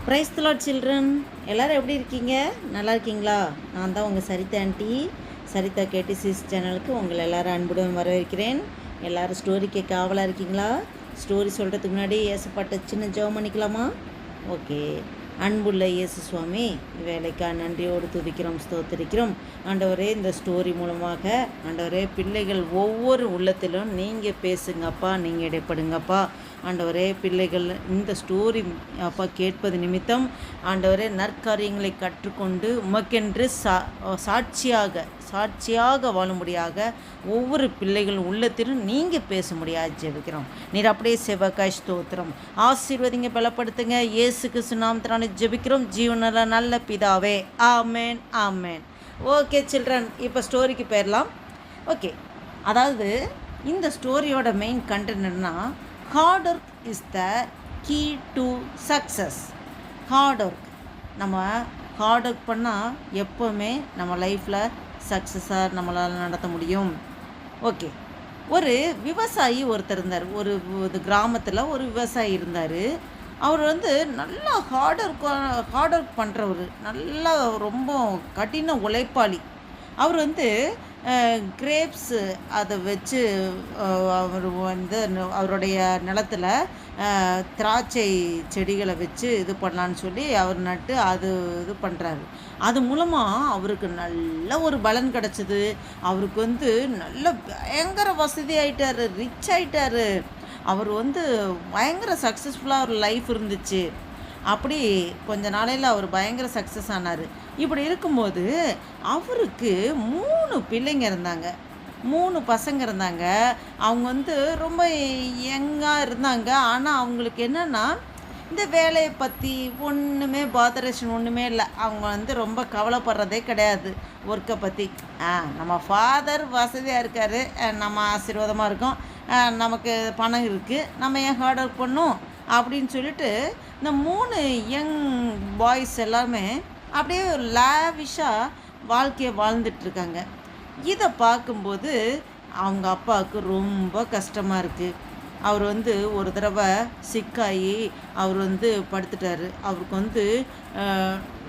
Praise the Lord children. எல்லோரும் எப்படி இருக்கீங்க? நல்லா இருக்கீங்களா? நான் தான் உங்கள் சரிதா ஆண்டி. சரிதா கேடிசிஸ் சேனலுக்கு உங்களை எல்லோரும் அன்புடன் வரவேற்கிறேன். எல்லோரும் ஸ்டோரி கேட்க ஆவலாக இருக்கீங்களா? ஸ்டோரி சொல்கிறதுக்கு முன்னாடி ஏசப்பாட்ட சின்ன ஜெபம் பண்ணிக்கலாமா? ஓகே. அன்புள்ள இயேசு சுவாமி, வேலைக்காக நன்றியோடு துதிக்கிறோம், ஸ்தோத்திரிக்கிறோம். ஆண்டவரே, இந்த ஸ்டோரி மூலமாக ஆண்டவரே, பிள்ளைகள் ஒவ்வொரு உள்ளத்திலும் நீங்கள் பேசுங்கப்பா, நீங்கள் இடைப்படுங்கப்பா. ஆண்டவரே, பிள்ளைகள் இந்த ஸ்டோரி அப்பா கேட்பது நிமித்தம் ஆண்டவரே நற்காரியங்களை கற்றுக்கொண்டு உமக்கென்று சாட்சியாக வாழும்படியாக ஒவ்வொரு பிள்ளைகள் உள்ளத்திலும் நீங்கள் பேச முடியாது ஜெபிக்கிறோம். நீர் அப்படியே செவக்காய் ஸ்தோத்திரம். ஆசீர்வதிங்க, பலப்படுத்துங்க. இயேசு கிறிஸ்து நாமத்தினால ஜெபிக்கிறோம் ஜீவனில் நல்ல பிதாவே. ஆமேன் ஆமேன். ஓகே சில்ட்ரன், இப்போ ஸ்டோரிக்கு போயிடலாம். ஓகே, அதாவது இந்த ஸ்டோரியோட மெயின் கண்டென்ட் என்னன்னா, hard work is the key to success. Hard work, நம்ம ஹார்ட் ஒர்க் பண்ணால் எப்போவுமே நம்ம லைஃப்பில் சக்ஸஸாக நம்மளால் நடத்த முடியும். ஓகே, ஒரு விவசாயி ஒருத்தர் இருந்தார். ஒரு கிராமத்தில் ஒரு விவசாயி இருந்தார். அவர் நல்லா ஹார்ட் ஒர்க் பண்ணுறவர், நல்லா ரொம்ப கடின உழைப்பாளி. அவர் கிரேப்ஸு அதை வச்சு அவர் அவருடைய நிலத்தில் திராட்சை செடிகளை வச்சு இது பண்ணலான்னு சொல்லி அவர் நட்டு அது இது பண்ணுறாரு. அது மூலமாக அவருக்கு நல்ல ஒரு பலன் கிடச்சிது. அவருக்கு நல்ல பயங்கர வசதி ஆகிட்டார், ரிச் ஆகிட்டார். அவர் பயங்கர சக்ஸஸ்ஃபுல்லாக ஒரு லைஃப் இருந்துச்சு. அப்படி கொஞ்ச நாளையில் அவர் பயங்கர சக்ஸஸ் ஆனார். இப்படி இருக்கும்போது அவருக்கு 3 பிள்ளைங்க இருந்தாங்க, 3 பசங்க இருந்தாங்க. அவங்க ரொம்ப யங்காக இருந்தாங்க. ஆனால் அவங்களுக்கு என்னென்னா, இந்த வேலையை பற்றி ஒன்றுமே பாதரேஷன் ஒன்றுமே இல்லை. அவங்க ரொம்ப கவலைப்படுறதே கிடையாது ஒர்க்கை பற்றி. நம்ம ஃபாதர் வசதியாக இருக்கார், நம்ம ஆசீர்வாதமாக இருக்கோம், நமக்கு பணம் இருக்குது, நம்ம ஏன் ஹார்ட் ஒர்க் பண்ணோம் அப்படின்னு சொல்லிட்டு இந்த 3 யங் பாய்ஸ் எல்லாமே அப்படியே லாவிஷாக வாழ்க்கையை வாழ்ந்துட்டுருக்காங்க. இதை பார்க்கும்போது அவங்க அப்பாவுக்கு ரொம்ப கஷ்டமாக இருக்குது. அவர் ஒரு தடவை சிக்காகி அவர் படுத்துட்டார். அவருக்கு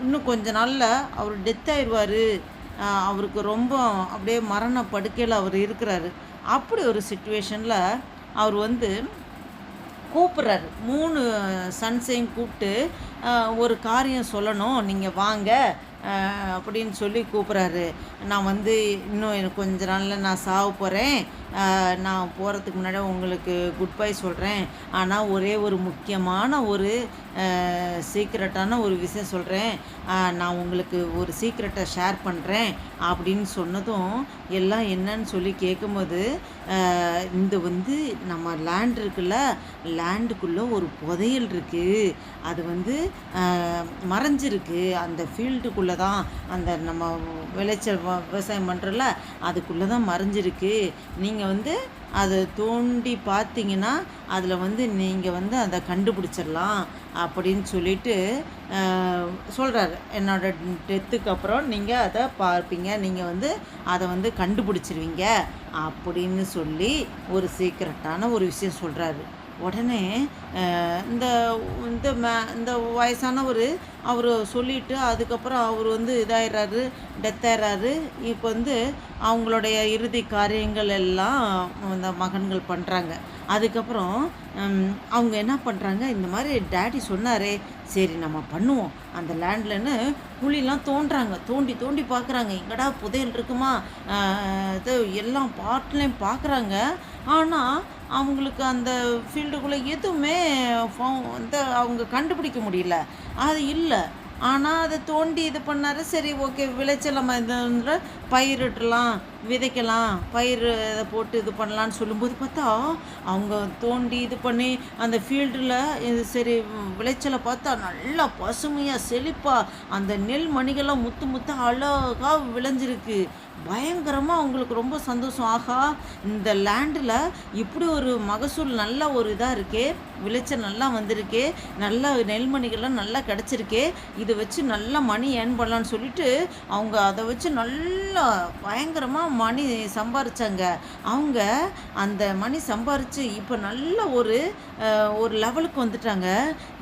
இன்னும் கொஞ்ச நாளில் அவர் டெத் ஆயிடுவார். அவருக்கு ரொம்ப அப்படியே மரண படுக்கையில் அவர் இருக்கிறாரு. அப்படி ஒரு சுச்சுவேஷனில் அவர் கூப்பிட்றாரு. 3 சன்ஸையும் கூப்பிட்டு ஒரு காரியம் சொல்லணும், நீங்கள் வாங்க அப்படின்னு சொல்லி கூப்பிட்றாரு. நான் இன்னும் எனக்கு கொஞ்ச நாளில் நான் சாவ போகிறேன். நான் போகிறதுக்கு முன்னாடி உங்களுக்கு குட் பை சொல்கிறேன். ஆனால் ஒரே ஒரு முக்கியமான ஒரு சீக்ரெட்டான ஒரு விஷயம் சொல்கிறேன். நான் உங்களுக்கு ஒரு சீக்ரெட்டை ஷேர் பண்ணுறேன் அப்படின்னு சொன்னதும் எல்லாம் என்னன்னு சொல்லி கேட்கும்போது, இந்த நம்ம லேண்ட் இருக்குல்ல, லேண்டுக்குள்ளே ஒரு புதையல் இருக்குது. அது மறைஞ்சிருக்கு. அந்த ஃபீல்டுக்குள்ளே தான், அந்த நம்ம விளைச்சல் விவசாயம் பண்ணுறல அதுக்குள்ளே தான் மறைஞ்சிருக்கு. நீங்கள் அதை தோண்டி பார்த்தீங்கன்னா அதில் நீங்கள் அதை கண்டுபிடிச்சிடலாம் அப்படின்னு சொல்லிட்டு சொல்கிறாரு. என்னோட டெத்துக்கு அப்புறம் நீங்கள் அதை பார்ப்பீங்க, நீங்கள் அதை கண்டுபிடிச்சிருவீங்க அப்படின்னு சொல்லி ஒரு சீக்ரெட்டான ஒரு விஷயம் சொல்கிறாரு. உடனே இந்த இந்த இந்த வயசானவர் அவர் சொல்லிவிட்டு அதுக்கப்புறம் அவர் இதாகிடுறாரு, டெத் ஆகிடுறாரு. இப்போ அவங்களுடைய இறுதி காரியங்கள் எல்லாம் இந்த மகன்கள் பண்ணுறாங்க. அதுக்கப்புறம் அவங்க என்ன பண்ணுறாங்க, இந்த மாதிரி டேடி சொன்னாரே, சரி நம்ம பண்ணுவோம் அந்த லேண்ட்லன்னு குழிலாம் தோன்றாங்க. தோண்டி தோண்டி பார்க்குறாங்க, எங்கடா புதையல் இருக்குமா, இது எல்லாம் பாட்டுலையும் பார்க்குறாங்க. ஆனால் அவங்களுக்கு அந்த ஃபீல்டுக்குள்ளே எதுவுமே அவங்க கண்டுபிடிக்க முடியல. அது இல்லை. ஆனால் அதை தோண்டி இது பண்ணார். சரி, ஓகே, விளைச்சல் நம்ம இந்த பயிரிடலாம், விதைக்கலாம், பயிர் இதை போட்டு இது பண்ணலான்னு சொல்லும்போது பார்த்தா அவங்க தோண்டி இது பண்ணி அந்த ஃபீல்டில் இது சரி விளைச்சலை பார்த்தா நல்லா பசுமையாக செழிப்பாக அந்த நெல் மணிகள்லாம் முத்து முத்தாக அழகாக விளைஞ்சிருக்கு. பயங்கரமாக அவங்களுக்கு ரொம்ப சந்தோஷம். ஆஹா! இந்த லேண்டில் இப்படி ஒரு மகசூல் நல்ல ஒரு இதாக இருக்கே, விளைச்சல் நல்லா வந்திருக்கே, நல்ல நெல்மணிகள்லாம் நல்லா கிடச்சிருக்கே, இதை வச்சு நல்லா மணி ஏர்ன் பண்ணலான்னு சொல்லிட்டு அவங்க அதை வச்சு நல்லா பயங்கரமாக மணி சம்பாரித்தாங்க. அவங்க அந்த மணி சம்பாரித்து இப்போ நல்ல ஒரு ஒரு லெவலுக்கு வந்துட்டாங்க.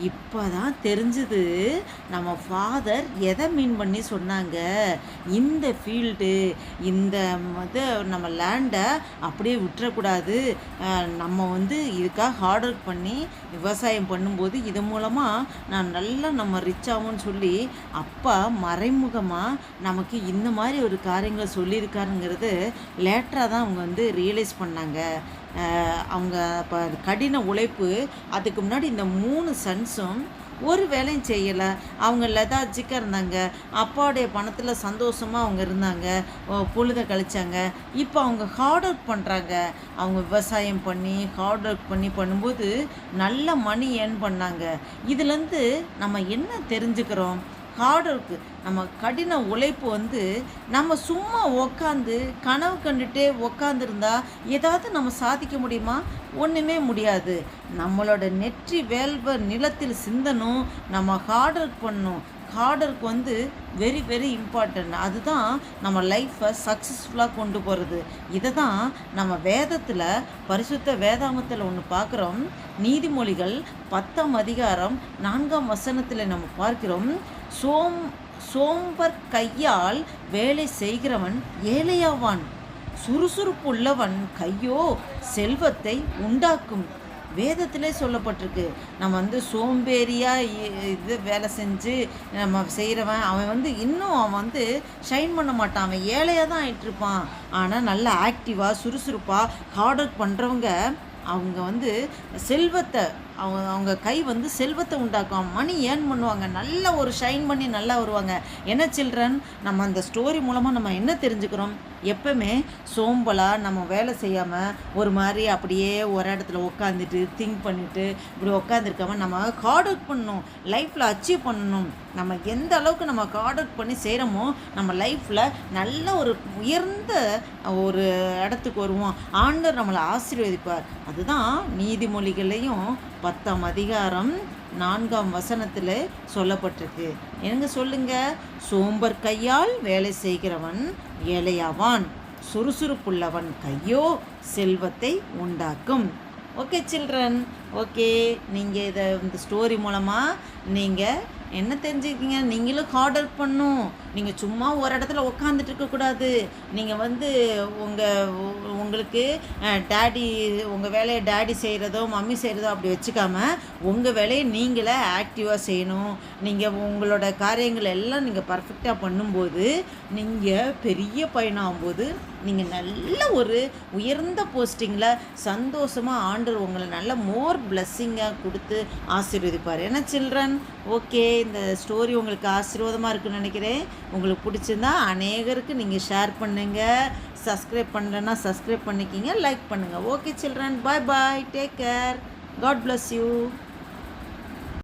இப்போ தான் தெரிஞ்சுது நம்ம ஃபாதர் எதை மீன் பண்ணி சொன்னாங்க. இந்த ஃபீல்டு, இந்த இது நம்ம லேண்டை அப்படியே விட்டுறக்கூடாது. நம்ம வந்து இதுக்காக ஹார்ட் ஒர்க் பண்ணி விவசாயம் பண்ணும்போது இது மூலமாக நான் நல்லா நம்ம ரிச் ஆகும்னு சொல்லி அப்பா மறைமுகமாக நமக்கு இந்த மாதிரி ஒரு காரியங்களை சொல்லியிருக்காருங்கிறது லேட்டராக தான் அவங்க வந்து ரியலைஸ் பண்ணாங்க. அவங்க இப்போ கடின உழைப்பு, அதுக்கு முன்னாடி இந்த 3 சன்ஸும் ஒரு வேலையும் செய்யலை. அவங்க லெதார்ஜிக்காக இருந்தாங்க. அப்பாவுடைய பணத்தில் சந்தோஷமாக அவங்க இருந்தாங்க, பொழுதை கழிச்சாங்க. இப்போ அவங்க ஹார்ட் ஒர்க் பண்ணுறாங்க. அவங்க விவசாயம் பண்ணி ஹார்ட் ஒர்க் பண்ணி பண்ணும்போது நல்ல மணி ஏர்ன் பண்ணாங்க. இதுலேருந்து நம்ம என்ன தெரிஞ்சுக்கிறோம்? ஹார்ட் ஒர்க்கு, நம்ம கடின உழைப்பு வந்து நம்ம சும்மா உக்காந்து கனவு கண்டுட்டே உக்காந்துருந்தா ஏதாவது நம்ம சாதிக்க முடியுமா? ஒன்றுமே முடியாது. நம்மளோட நெற்றி வேல்வ நிலத்தில் சிந்தனும், நம்ம ஹார்ட் ஒர்க் பண்ணணும். ஹார்ட் ஒர்க் வந்து வெரி வெரி இம்பார்ட்டன்ட். அதுதான் நம்ம லைஃப்பை சக்ஸஸ்ஃபுல்லாக கொண்டு போகிறது. இதை தான் நம்ம வேதத்தில், பரிசுத்த வேதாகமத்தில் ஒன்று பார்க்குறோம். நீதிமொழிகள் 10ஆம் அதிகாரம் 4ஆம் வசனத்தில் நம்ம பார்க்கிறோம். சோம்பர் கையால் வேலை செய்கிறவன் ஏழையாவான், சுறுசுறுப்பு உள்ளவன் கையோ செல்வத்தை உண்டாக்கும். வேதத்திலே சொல்லப்பட்டிருக்கு. நம்ம வந்து சோம்பேறியாக இது வேலை செஞ்சு நம்ம செய்கிறவன் அவன் வந்து ஷைன் பண்ண மாட்டான். அவன் ஏழையாக தான் ஆகிட்டுருப்பான். ஆனால் நல்லா ஆக்டிவாக சுறுசுறுப்பாக ஹார்ட் ஒர்க் பண்ணுறவங்க அவங்க வந்து செல்வத்தை, அவங்க கை வந்து செல்வத்தை உண்டாக்கும், மணி ஏர்ன் பண்ணுவாங்க, நல்ல ஒரு ஷைன் பண்ணி நல்லா வருவாங்க. என்ன சில்ட்ரன், நம்ம அந்த ஸ்டோரி மூலமாக நம்ம என்ன தெரிஞ்சுக்கிறோம்? எப்பவுமே சோம்பலாக நம்ம வேலை செய்யாமல் ஒரு மாதிரி அப்படியே ஒரு இடத்துல உட்காந்துட்டு திங்க் பண்ணிவிட்டு இப்படி உட்காந்துருக்காம நம்ம ஹார்ட் ஒர்க் பண்ணணும், லைஃப்பில் அச்சீவ் பண்ணணும். நம்ம எந்த அளவுக்கு நம்ம ஹார்ட் ஒர்க் பண்ணி செய்கிறோமோ நம்ம லைஃப்பில் நல்ல ஒரு உயர்ந்த ஒரு இடத்துக்கு வருவோம். ஆண்டவர் நம்மளை ஆசீர்வதிப்பார். அதுதான் நீதிமொழிகளையும் 10ஆம் அதிகாரம் 4ஆம் வசனத்தில் சொல்லப்பட்டிருக்கு. என்னங்க சொல்லுங்க? சோம்பர் கையால் வேலை செய்கிறவன் ஏழையாவான், சுறுசுறுப்புள்ளவன் கையோ செல்வத்தை உண்டாக்கும். Okay children, okay. நீங்கள் இந்த ஸ்டோரி மூலமாக நீங்கள் என்ன தெரிஞ்சுக்கிங்க? நீங்களும் ஹார்ட் ஒர்க் பண்ணணும். நீங்கள் சும்மா ஒரு இடத்துல உட்காந்துட்டு இருக்கக்கூடாது. நீங்கள் வந்து உங்களுக்கு டேடி உங்கள் வேலையை டேடி செய்கிறதோ மம்மி செய்கிறதோ அப்படி வச்சுக்காம உங்கள் வேலையை நீங்களே ஆக்டிவாக செய்யணும். நீங்கள் உங்களோட காரியங்கள் எல்லாம் நீங்கள் பர்ஃபெக்டாக பண்ணும்போது நீங்கள் பெரிய பையனாகும்போது நீங்கள் நல்ல ஒரு உயர்ந்த போஸ்டிங்கில் சந்தோஷமாக ஆண்டவர் உங்களை நல்ல மோர் பிளஸ்ஸிங்காக கொடுத்து ஆசீர்வதிப்பார். ஏன்னா சில்ட்ரன், ஓகே, இந்த ஸ்டோரி உங்களுக்கு ஆசீர்வாதமாக இருக்குன்னு நினைக்கிறேன். உங்களுக்கு பிடிச்சிருந்தா அநேகருக்கு நீங்கள் ஷேர் பண்ணுங்கள். சப்ஸ்கிரைப் பண்ணலைன்னா சப்ஸ்கிரைப் பண்ணிக்கிங்க, லைக் பண்ணுங்கள். Okay children, bye bye, take care, God bless you.